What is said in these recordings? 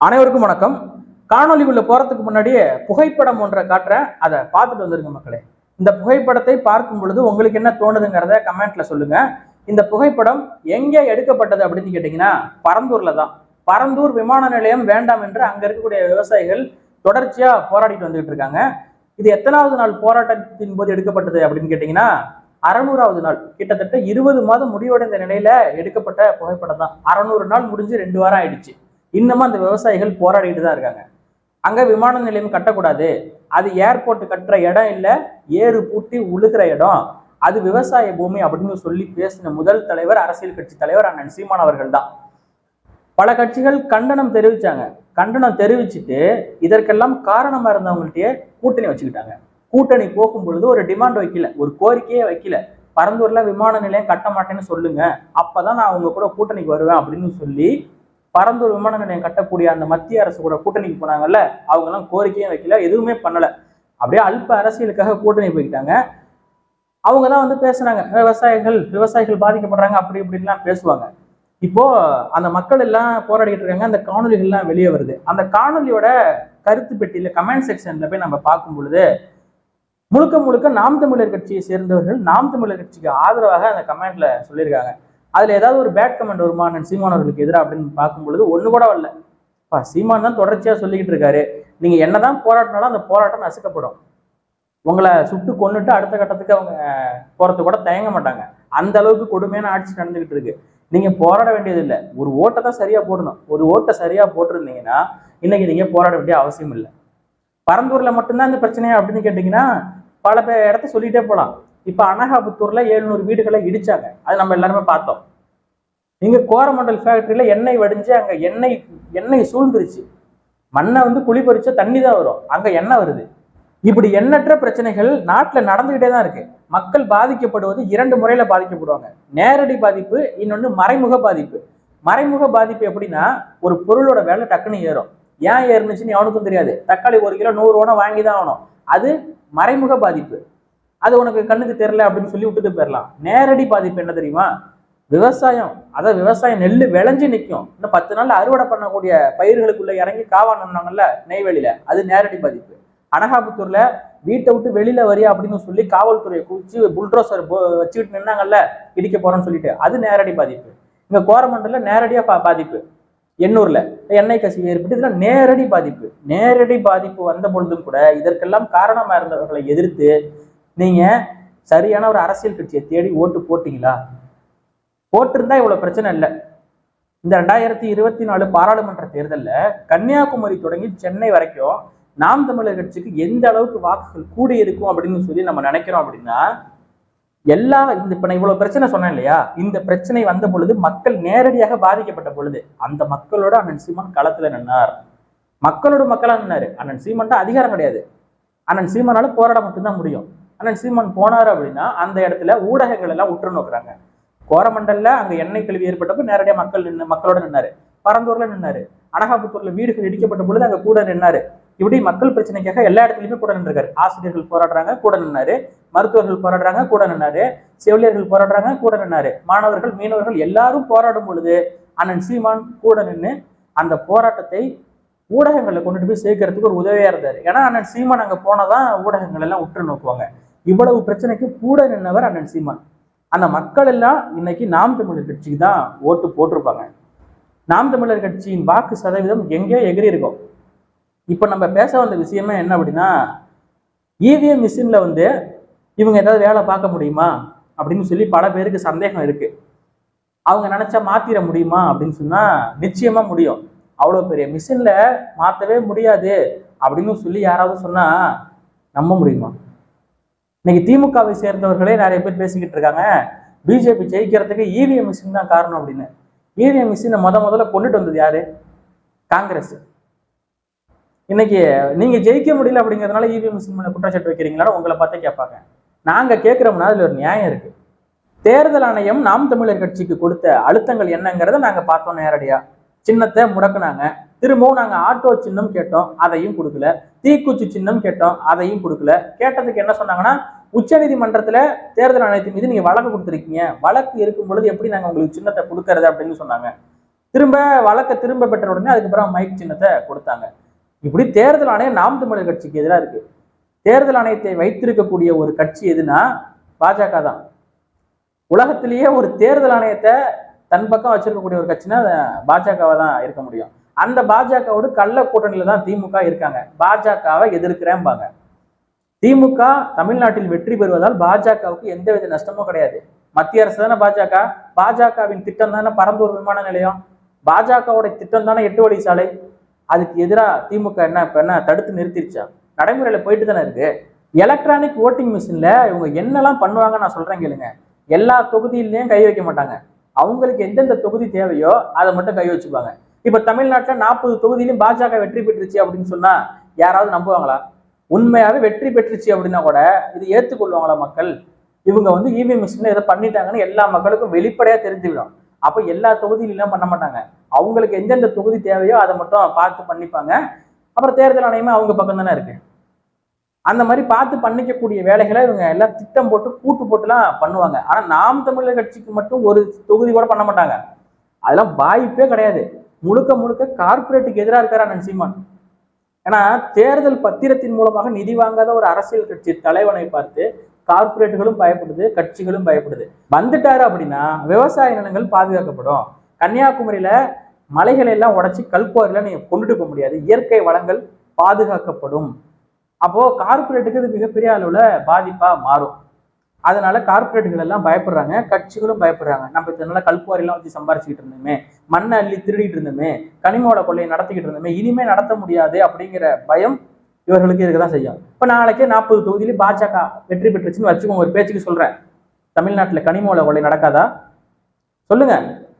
அனைவருக்கும் வணக்கம். காணொலிக்குள்ள போறதுக்கு முன்னாடியே புகைப்படம் ஒன்றை காட்டுறேன், அதை பார்த்துட்டு வந்துருங்க மக்களே. இந்த புகைப்படத்தை பார்க்கும் பொழுது உங்களுக்கு என்ன தோணுதுங்கிறத கமெண்ட்ல சொல்லுங்க. இந்த புகைப்படம் எங்கே எடுக்கப்பட்டது அப்படின்னு கேட்டீங்கன்னா பரந்தூர்ல தான். பரந்தூர் விமான நிலையம் வேண்டாம் என்று அங்க இருக்கக்கூடிய விவசாயிகள் தொடர்ச்சியா போராடிட்டு வந்துகிட்டு இருக்காங்க. இது எத்தனாவது நாள் போராட்டத்தின் போது எடுக்கப்பட்டது அப்படின்னு கேட்டீங்கன்னா 600வது நாள். கிட்டத்தட்ட 20 மாதம் முடிவடைந்த நிலையில எடுக்கப்பட்ட புகைப்படம் தான். 600 நாள் முடிஞ்சு 2 வாரம் ஆயிடுச்சு. இன்னமும் அந்த விவசாயிகள் போராடிட்டு தான் இருக்காங்க. அங்க விமான நிலையம் கட்டக்கூடாது, அது ஏர்போர்ட் கட்டுற இடம் இல்ல, ஏறு பூட்டி உழுகிற இடம், அது விவசாய பூமி அப்படின்னு சொல்லி பேசின முதல் தலைவர் அரசியல் கட்சி தலைவர் அண்ணன் சீமான் அவர்கள் தான். பல கட்சிகள் கண்டனம் தெரிவிச்சாங்க. கண்டனம் தெரிவிச்சுட்டு இதற்கெல்லாம் காரணமா இருந்தவங்கள்ட்டயே கூட்டணி வச்சுக்கிட்டாங்க. கூட்டணி போகும் பொழுது ஒரு டிமாண்ட் வைக்கல, ஒரு கோரிக்கையே வைக்கல. பரந்தூர்ல விமான நிலையம் கட்ட மாட்டேன்னு சொல்லுங்க, அப்பதான் நான் உங்க கூட கூட்டணிக்கு வருவேன் அப்படின்னு சொல்லி பரந்தூர் விமான நிலையம் கட்டக்கூடிய அந்த மத்திய அரசு கூட கூட்டணிக்கு போனாங்கல்ல, அவங்க எல்லாம் கோரிக்கையும் வைக்கல, எதுவுமே பண்ணல. அப்படியே அல்ப அரசியலுக்காக கூட்டணி போய்கிட்டாங்க. அவங்க தான் வந்து பேசுனாங்க, விவசாயிகள் பாதிக்கப்படுறாங்க அப்படி இப்படின்லாம் பேசுவாங்க. இப்போ அந்த மக்கள் எல்லாம் போராடிட்டு இருக்காங்க. அந்த காணொலிகள்லாம் வெளியே வருது. அந்த காணொலியோட கருத்து பெட்டியில கமெண்ட் செக்ஷன்ல போய் நம்ம பார்க்கும் பொழுது முழுக்க முழுக்க நாம் தமிழர் கட்சியை சேர்ந்தவர்கள் நாம் தமிழர் கட்சிக்கு ஆதரவாக அந்த கமெண்ட்ல சொல்லியிருக்காங்க. அதுல ஏதாவது ஒரு பேட் கமெண்ட் வருமா சீமான் அவர்களுக்கு எதிராக அப்படின்னு பார்க்கும் பொழுது ஒண்ணு கூட வரல. சீமான் தான் தொடர்ச்சியா சொல்லிக்கிட்டு இருக்காரு, நீங்க என்னதான் போராட்டினாலும் அந்த போராட்டம் நசுக்கப்படும், உங்களை சுட்டு கொன்னுட்டு அடுத்த கட்டத்துக்கு அவங்க போறதுக்கு கூட தயங்க மாட்டாங்க, அந்த அளவுக்கு கொடுமையான ஆட்சி நடந்துகிட்டு இருக்கு. நீங்க போராட வேண்டியது இல்லை, ஒரு ஓட்டை தான் சரியா போடணும். ஒரு ஓட்டை சரியா போட்டிருந்தீங்கன்னா இன்னைக்கு நீங்க போராட வேண்டிய அவசியம் இல்லை. பரந்தூர்ல மட்டும்தான் இந்த பிரச்சனையா அப்படின்னு கேட்டீங்கன்னா பல இடத்த சொல்லிட்டே போலாம். இப்ப அனகாபுத்தூர்ல 700 வீடுகளை இடிச்சாங்க, அது நம்ம எல்லாருமே பார்த்தோம். இங்க கோரமண்டல் ஃபேக்டரியில எண்ணெய் வடிஞ்சு அங்க எண்ணெய் சூழ்ந்துருச்சு. மண்ணை வந்து குழி பறிச்ச தண்ணி தான் வரும், அங்க எண்ணெய் வருது. இப்படி எண்ணற்ற பிரச்சனைகள் நாட்டுல நடந்துகிட்டே தான் இருக்கு. மக்கள் பாதிக்கப்படுவது 2 முறையில பாதிக்கப்படுவாங்க. நேரடி பாதிப்பு, இன்னொன்னு மறைமுக பாதிப்பு. மறைமுக பாதிப்பு எப்படின்னா, ஒரு பொருளோட விலை டக்குன்னு ஏறும், ஏன் ஏறுனுச்சுன்னு எவனுக்கும் தெரியாது. தக்காளி 1 கிலோ 100 ரூபா வாங்கி தான் ஆகணும், அது மறைமுக பாதிப்பு. அது உனக்கு கண்ணுக்கு தெரியல அப்படின்னு சொல்லி விட்டுட்டு போயிடலாம். நேரடி பாதிப்பு என்ன தெரியுமா? விவசாயம், அதாவது விவசாயம் நெல் விளைஞ்சு நிற்கும், இன்னும் 10 நாள்ல அறுவடை பண்ணக்கூடிய பயிர்களுக்குள்ள இறங்கி காவானம்னாங்கல்ல நெய்வேலியில, அது நேரடி பாதிப்பு. அனகாபுத்தூர்ல வீட்டை விட்டு வெளியில வரியா அப்படின்னு சொல்லி காவல்துறையை குவிச்சு புல்ட்ரோசர் வச்சுக்கிட்டு நின்னாங்கல்ல இடிக்க போறோம்னு சொல்லிட்டு, அது நேரடி பாதிப்பு. இங்க கோரமண்டல நேரடியா பாதிப்பு. எண்ணூர்ல எண்ணெய் கசிவு ஏற்பட்டு இதுல நேரடி பாதிப்பு. நேரடி பாதிப்பு வந்த பொழுதும் கூட இதற்கெல்லாம் காரணமா இருந்தவர்களை எதிர்த்து நீங்க சரியான ஒரு அரசியல் கட்சியை தேடி ஓட்டு போட்டீங்களா? போட்டிருந்தா இவ்வளவு பிரச்சனை இல்லை. இந்த 2024 பாராளுமன்ற தேர்தலில் கன்னியாகுமரி தொடங்கி சென்னை வரைக்கும் நாம் தமிழர் கட்சிக்கு எந்த அளவுக்கு வாக்குகள் கூடி இருக்கும் அப்படின்னு சொல்லி நம்ம நினைக்கிறோம் அப்படின்னா, இப்ப நான் இவ்வளவு பிரச்சனை சொன்னேன் இல்லையா, இந்த பிரச்சனை வந்த பொழுது மக்கள் நேரடியாக பாதிக்கப்பட்ட பொழுது அந்த மக்களோட அண்ணன் சீமான் களத்துல நின்னார். மக்களோட மக்களா நின்னாரு. அண்ணன் சீமான் தான் அதிகாரம் கிடையாது, அண்ணன் சீமானால போராட மட்டும்தான் முடியும். அண்ணன் சீமான் போனாரு அப்படின்னா அந்த இடத்துல ஊடகங்கள் எல்லாம் உற்று நோக்குறாங்க. கோரமண்டல்ல அங்க எண்ணெய் கழிவு ஏற்பட்டப்ப நேரடியா மக்களோட நின்னாரு. பரந்தூர்ல நின்னாரு. அனகாபுத்தூர்ல வீடுகள் இடிக்கப்பட்ட பொழுது அங்க கூட நின்னாரு. இப்படி மக்கள் பிரச்சனைக்காக எல்லா இடத்துலயுமே கூட நின்றுருக்காரு. ஆசிரியர்கள் போராடுறாங்க, கூட நின்னாரு. மருத்துவர்கள் போராடுறாங்க, கூட நின்னாரு. செவிலியர்கள் போராடுறாங்க, கூட நின்னாரு. மாணவர்கள், மீனவர்கள் எல்லாரும் போராடும் பொழுது அண்ணன் சீமான் கூட நின்று அந்த போராட்டத்தை ஊடகங்களை கொண்டுட்டு போய் சேர்க்கறதுக்கு ஒரு உதவியா இருந்தாரு. ஏன்னா அண்ணன் சீமான் அங்க போனதான் ஊடகங்கள் எல்லாம் உற்று நோக்குவாங்க. இவ்வளவு பிரச்சனைக்கு கூட நின்னவர் அண்ணன் சீமான். அந்த மக்கள் எல்லாம் இன்னைக்கு நாம் தமிழர் கட்சிக்கு தான் ஓட்டு போட்டிருப்பாங்க. நாம் தமிழர் கட்சியின் வாக்கு சதவீதம் எங்கேயோ எகிரி இருக்கும். இப்ப நம்ம பேச வந்த விஷயமே என்ன அப்படின்னா, இவிஎம் மிஷின்ல வந்து இவங்க ஏதாவது வேலை பார்க்க முடியுமா அப்படின்னு சொல்லி பல பேருக்கு சந்தேகம் இருக்கு. அவங்க நினைச்சா மாத்திர முடியுமா அப்படின்னு சொன்னா நிச்சயமா முடியும். அவ்வளவு பெரிய மிஷின்ல மாத்தவே முடியாது அப்படின்னு சொல்லி யாராவது சொன்னா நம்ப முடியுமா? இன்னைக்கு திமுகவை சேர்ந்தவர்களே நிறைய பேர் பேசிக்கிட்டு இருக்காங்க, பிஜேபி ஜெயிக்கிறதுக்கு இவிஎம் மிஷின் தான் காரணம் அப்படின்னு. இவிஎம் மிஷினை முதல்ல கொண்டுட்டு வந்தது யாரு? காங்கிரஸ். இன்னைக்கு நீங்க ஜெயிக்க முடியல அப்படிங்கிறதுனால இவிஎம் மிஷின் மேல குற்றச்சாட்டு வைக்கிறீங்களா உங்களை பார்த்தே கேட்பாங்க. நாங்க கேட்கிறோம்னா அதுல ஒரு நியாயம் இருக்கு. தேர்தல் ஆணையம் நாம் தமிழர் கட்சிக்கு கொடுத்த அழுத்தங்கள் என்னங்கிறத நாங்க பார்த்தோம். நேரடியா சின்னத்தை முடக்குனாங்க. திரும்பவும் நாங்க ஆட்டோ சின்னம் கேட்டோம், அதையும் கொடுக்கல. தீக்குச்சி சின்னம் கேட்டோம், அதையும் கொடுக்கல. கேட்டதுக்கு என்ன சொன்னாங்கன்னா, உச்ச நீதிமன்றத்துல தேர்தல் ஆணையத்தின் மீது நீங்க வழக்கு கொடுத்துருக்கீங்க, வழக்கு இருக்கும் பொழுது எப்படி நாங்க உங்களுக்கு சின்னத்தை கொடுக்கறது அப்படின்னு சொன்னாங்க. திரும்ப வழக்க திரும்ப பெற்ற உடனே அதுக்கப்புறம் மைக் சின்னத்தை கொடுத்தாங்க. இப்படி தேர்தல் ஆணையம் நாம் தமிழர் கட்சிக்கு எதிராக இருக்கு. தேர்தல் ஆணையத்தை வைத்திருக்கக்கூடிய ஒரு கட்சி எதுனா பாஜக தான். உலகத்திலேயே ஒரு தேர்தல் ஆணையத்தை தன் பக்கம் வச்சிருக்கக்கூடிய ஒரு கட்சினா பாஜகவா தான் இருக்க முடியும். அந்த பாஜகவோடு கள்ள கூட்டணியில தான் திமுக இருக்காங்க. பாஜகவை எதிர்க்கிறேன்பாங்க. திமுக தமிழ்நாட்டில் வெற்றி பெறுவதால் பாஜகவுக்கு எந்தவித நஷ்டமும் கிடையாது. மத்திய அரசு தானே பாஜக, பாஜகவின் திட்டம் தானே பரந்தூர் விமான நிலையம், பாஜகவோட திட்டம் தானே 8 வழி சாலை. அதுக்கு எதிராக திமுக என்ன தடுத்து நிறுத்திருச்சா? நடைமுறையில போயிட்டு தானே இருக்கு. எலக்ட்ரானிக் ஓட்டிங் மிஷின்ல இவங்க என்னெல்லாம் பண்ணுவாங்க நான் சொல்றேன் கேளுங்க. எல்லா தொகுதியிலையும் கை வைக்க மாட்டாங்க. அவங்களுக்கு எந்தெந்த தொகுதி தேவையோ அதை மட்டும் கை வச்சுப்பாங்க. இப்ப தமிழ்நாட்டுல 40 தொகுதியிலும் பாஜக வெற்றி பெற்றுச்சு அப்படின்னு சொன்னா யாராவது நம்புவாங்களா? உண்மையாவே வெற்றி பெற்றுச்சு அப்படின்னா கூட இது ஏற்றுக்கொள்வாங்களா மக்கள்? இவங்க வந்து இவிஎம் மிஷின்ல எதை பண்ணிட்டாங்கன்னு எல்லா மக்களுக்கும் வெளிப்படையா தெரிஞ்சுவிடும். அப்ப எல்லா தொகுதியிலும் பண்ண மாட்டாங்க. அவங்களுக்கு எந்தெந்த தொகுதி தேவையோ அதை மட்டும் பார்த்து பண்ணிப்பாங்க. அப்புறம் தேர்தல் ஆணையமே அவங்க பக்கம் தானே இருக்கு. அந்த மாதிரி பார்த்து பண்ணிக்கக்கூடிய வேலைகளை இவங்க எல்லாம் திட்டம் போட்டு கூட்டு போட்டுலாம் பண்ணுவாங்க. ஆனா நாம் தமிழர் கட்சிக்கு மட்டும் ஒரு தொகுதி கூட பண்ண மாட்டாங்க. அதெல்லாம் வாய்ப்பே கிடையாது. முழுக்க முழுக்க கார்பரேட்டுக்கு எதிராக இருக்காரா அண்ணன் சீமான். ஏன்னா தேர்தல் பத்திரத்தின் மூலமாக நிதி வாங்காத ஒரு அரசியல் கட்சி தலைவனை பார்த்து கார்பரேட்டுகளும் பயப்படுது, கட்சிகளும் பயப்படுது. வந்துட்டாரு அப்படின்னா விவசாய நிலங்கள் பாதுகாக்கப்படும். கன்னியாகுமரியில மலைகளை எல்லாம் உடைச்சி கல்குவாரில நீங்க கொண்டுட்டு போக முடியாது. இயற்கை வளங்கள் பாதுகாக்கப்படும். அப்போ கார்பரேட்டுக்கு இது மிகப்பெரிய அளவுல பாதிப்பா மாறும். அதனால கார்பரேட்டுகள் எல்லாம் பயப்படுறாங்க, கட்சிகளும் பயப்படுறாங்க. நம்ம இதனால கல்குவாரி எல்லாம் வச்சு சம்பாரிச்சுக்கிட்டு இருந்தோமே, மண்ணை அள்ளி திருடிட்டு இருந்தோமே, கனிமோட கொள்ளையை நடத்திக்கிட்டு இருந்தோமே, இனிமே நடத்த முடியாது அப்படிங்கிற பயம் இவர்களுக்கு இருக்கதான் செய்யும். இப்ப நாளைக்கே 40 தொகுதியிலும் பாஜக வெற்றி பெற்றுச்சுன்னு வச்சுக்கோங்க, ஒரு பேச்சுக்கு சொல்றேன். தமிழ்நாட்டுல கனிமோட கொள்ளை நடக்காதா? சொல்லுங்க.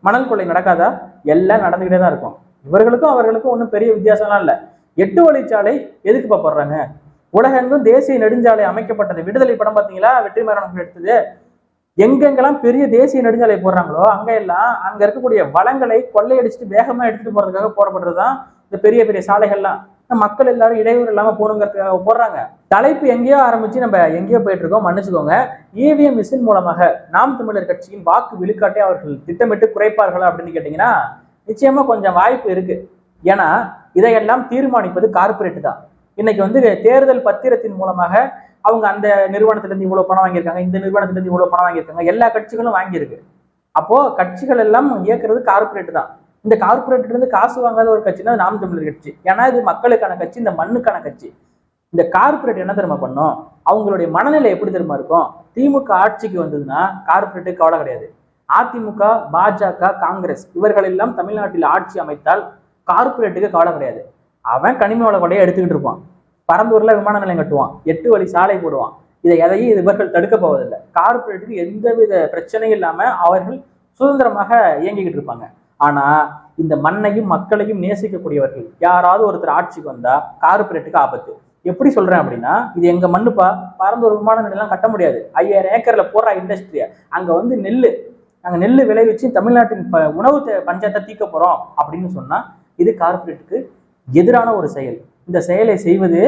மணல் கொள்ளை நடக்காதா? எல்லாம் நடந்துகிட்டே தான் இருக்கும். இவர்களுக்கும் அவர்களுக்கும் ஒன்றும் பெரிய வித்தியாசம்லாம் இல்லை. 8 வழிச்சாலை எதுக்கு போடுறாங்க? உலகெங்கும் தேசிய நெடுஞ்சாலை அமைக்கப்பட்டது. விடுதலை படம் பார்த்தீங்களா? வெற்றிமாறன் எடுத்தது. எங்கெங்கெல்லாம் பெரிய தேசிய நெடுஞ்சாலை போடுறாங்களோ அங்க எல்லாம் அங்க இருக்கக்கூடிய வளங்களை கொள்ளையடிச்சுட்டு வேகமா எடுத்துட்டு போறதுக்காக போடப்படுறதுதான் இந்த பெரிய பெரிய சாலைகள்லாம். மக்கள் எல்லாரும் இடையூறு இல்லாம போகணுங்கிறதுக்காக போடுறாங்க. தலைப்பு எங்கேயோ ஆரம்பிச்சு நம்ம எங்கேயோ போயிட்டு இருக்கோம், மன்னிச்சுக்கோங்க. இவிஎம் மிஷின் மூலமாக நாம் தமிழர் கட்சியின் வாக்கு விழுக்காட்டை அவர்கள் திட்டமிட்டு குறைப்பார்களா அப்படின்னு கேட்டீங்கன்னா நிச்சயமா கொஞ்சம் வாய்ப்பு இருக்கு. ஏன்னா இதையெல்லாம் தீர்மானிப்பது கார்பரேட் தான். இன்னைக்கு வந்து தேர்தல் பத்திரத்தின் மூலமாக அவங்க அந்த நிறுவனத்திலிருந்து இவ்வளவு பணம் வாங்கியிருக்காங்க, இந்த நிறுவனத்திலிருந்து இவ்வளவு பணம் வாங்கியிருக்காங்க, எல்லா கட்சிகளும் வாங்கியிருக்கு. அப்போ கட்சிகள் எல்லாம் இயக்குறது கார்பரேட் தான். இந்த கார்பரேட்ல இருந்து காசு வாங்காத ஒரு கட்சினா நாம் தமிழர் கட்சி. ஏன்னா இது மக்களுக்கான கட்சி, இந்த மண்ணுக்கான கட்சி. இந்த கார்பரேட் என்ன தெரியுமா பண்ணும்? அவங்களுடைய மனநிலை எப்படி தெரியுமா இருக்கும்? திமுக ஆட்சிக்கு வந்ததுன்னா கார்பரேட்டுக்கு கவலை கிடையாது. அதிமுக, பாஜக, காங்கிரஸ் இவர்கள் எல்லாம் தமிழ்நாட்டில் ஆட்சி அமைத்தால் கார்பரேட்டுக்கு கவலை கிடையாது. அவன் கனிம கொள்ளையை எடுத்துக்கிட்டு இருப்பான். பரந்தூர்ல விமான நிலையம் கட்டுவான், 8 வழி சாலை போடுவான். இதை எதையும் இவர்கள் தடுக்க போவதில்லை. கார்பரேட்டுக்கு எந்தவித பிரச்சனையும் இல்லாம அவர்கள் சுதந்திரமாக இயங்கிக்கிட்டு இருப்பாங்க. ஆனா இந்த மண்ணையும் மக்களையும் நேசிக்கக்கூடியவர்கள் யாராவது ஒருத்தர் ஆட்சிக்கு வந்தா கார்பரேட்டுக்கு ஆபத்து. எப்படி சொல்றேன் அப்படின்னா, இது எங்க மண்ணுப்பா, பரந்தூர் விமான நிலையம் கட்ட முடியாது. 5000 ஏக்கர்ல போடுற இண்டஸ்ட்ரியா அங்க வந்து நாங்க நெல் விளைவிச்சு தமிழ்நாட்டின் உணவு பஞ்சத்தை தீர்க்க போறோம் அப்படின்னு சொன்னா இது கார்பரேட்டுக்கு எதிரான ஒரு செயல். இந்த செயலை செய்வது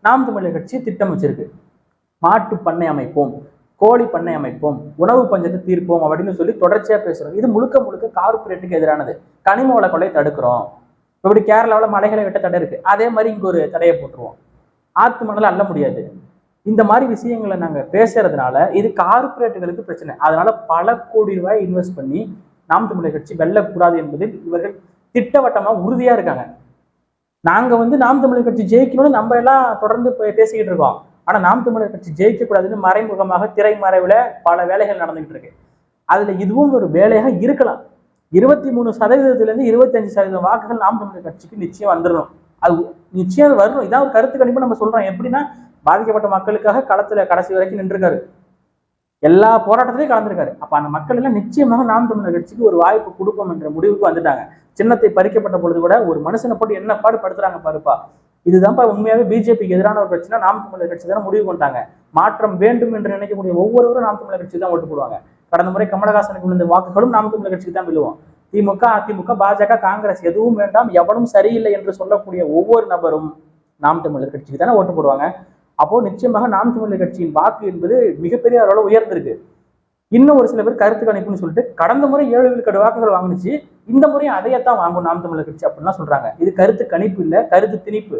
நாம் தமிழர் கட்சி திட்டம் வச்சிருக்கு. மாட்டு பண்ணை அமைப்போம், கோழி பண்ணை அமைப்போம், உணவு பஞ்சத்தை தீர்ப்போம் அப்படின்னு சொல்லி தொடர்ச்சியா பேசுறோம். இது முழுக்க முழுக்க கார்பரேட்டுக்கு எதிரானது. கனிம வள கொள்ளை தடுக்கிறோம். இப்படி கேரளாவில் மலைகளை வெட்ட தடை இருக்கு, அதே மாதிரி இங்க ஒரு தடையை போட்டுருவோம். ஆத்து மணலை அள்ள முடியாது. இந்த மாதிரி விஷயங்களை நாங்க பேசுறதுனால இது கார்பரேட்டுகளுக்கு பிரச்சனை. அதனால பல கோடி ரூபாய் இன்வெஸ்ட் பண்ணி நாம் தமிழர் கட்சி வெல்லக்கூடாது என்பதில் இவர்கள் திட்டவட்டமா உறுதியா இருக்காங்க. நாங்க வந்து நாம் தமிழர் கட்சி ஜெயிக்கணும்னு நம்ம எல்லாம் தொடர்ந்து பேசிக்கிட்டு இருக்கோம். ஆனா நாம் தமிழர் கட்சி ஜெயிக்க கூடாதுன்னு மறைமுகமாக திரைமறைவுல பல வேலைகள் நடந்துகிட்டு இருக்கு. அதுல இதுவும் ஒரு வேலையாக இருக்கலாம். 23% 25% வாக்குகள் நாம் தமிழர் கட்சிக்கு நிச்சயம் வந்துடணும். அது நிச்சயம் வரணும். இதான் ஒரு கருத்து கணிப்பு நம்ம சொல்றோம். எப்படின்னா, பாதிக்கப்பட்ட மக்களுக்காக களத்துல கடைசி வரைக்கும் நின்றுருக்காரு, எல்லா போராட்டத்திலையும் கலந்துருக்காரு. அப்ப அந்த மக்கள் எல்லாம் நிச்சயமாக நாம் தமிழர் கட்சிக்கு ஒரு வாய்ப்பு கொடுப்போம் என்ற முடிவுக்கு வந்துட்டாங்க. சின்னத்தை பறிக்கப்பட்ட பொழுது கூட ஒரு மனுஷனை போட்டு என்ன பாடுபடுத்துறாங்க பாருப்பா. இதுதான்ப்பா உண்மையாவே பிஜேபிக்கு எதிரான ஒரு பிரச்சனை. நாம் தமிழர் கட்சி தானே முடிவு பண்ணிட்டாங்க. மாற்றம் வேண்டும் என்று நினைக்கக்கூடிய ஒவ்வொருவரும் நாம் தமிழர் கட்சி தான் ஓட்டு போடுவாங்க. கடந்த முறை கமலஹாசனுக்கு விழுந்த வாக்குகளும் நாம் தமிழர் கட்சிக்கு தான் விழுவோம். திமுக, அதிமுக, பாஜக, காங்கிரஸ் எதுவும் வேண்டாம், எவனும் சரியில்லை என்று சொல்லக்கூடிய ஒவ்வொரு நபரும் நாம் தமிழர் கட்சிக்கு தானே ஓட்டு போடுவாங்க. அப்போ நிச்சயமாக நாம் தமிழர் கட்சியின் வாக்கு என்பது மிகப்பெரிய அளவில் உயர்ந்திருக்கு. இன்னும் ஒரு சில பேர் கருத்து கணிப்புன்னு சொல்லிட்டு கடந்த முறை 7 விழுக்காடு வாக்குகள் வாங்கினுச்சு, இந்த முறையும் அதையத்தான் வாங்கும் நாம் தமிழர் கட்சி அப்படின்லாம் சொல்றாங்க. இது கருத்து கணிப்பு இல்ல, கருத்து திணிப்பு.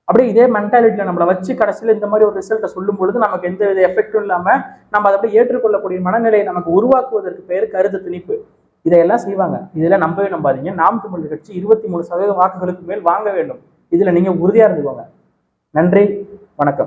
அப்படியே இதே மென்டாலிட்டியில நம்மளை வச்சு கடைசியில் இந்த மாதிரி ஒரு ரிசல்ட்டை சொல்லும் பொழுது நமக்கு எந்த வித எஃபெக்டும் இல்லாம நம்ம அதை அப்படியே ஏற்றுக்கொள்ளக்கூடிய மனநிலையை நமக்கு உருவாக்குவதற்கு பேர் கருத்து திணிப்பு. இதையெல்லாம் செய்வாங்க. இதெல்லாம் நம்பவே நம்பாதீங்க. நாம் தமிழர் கட்சி 23% வாக்குகளுக்கு மேல் வாங்க வேண்டும். இதுல நீங்க உறுதியா இருந்துக்கோங்க. நன்றி, வணக்கம்.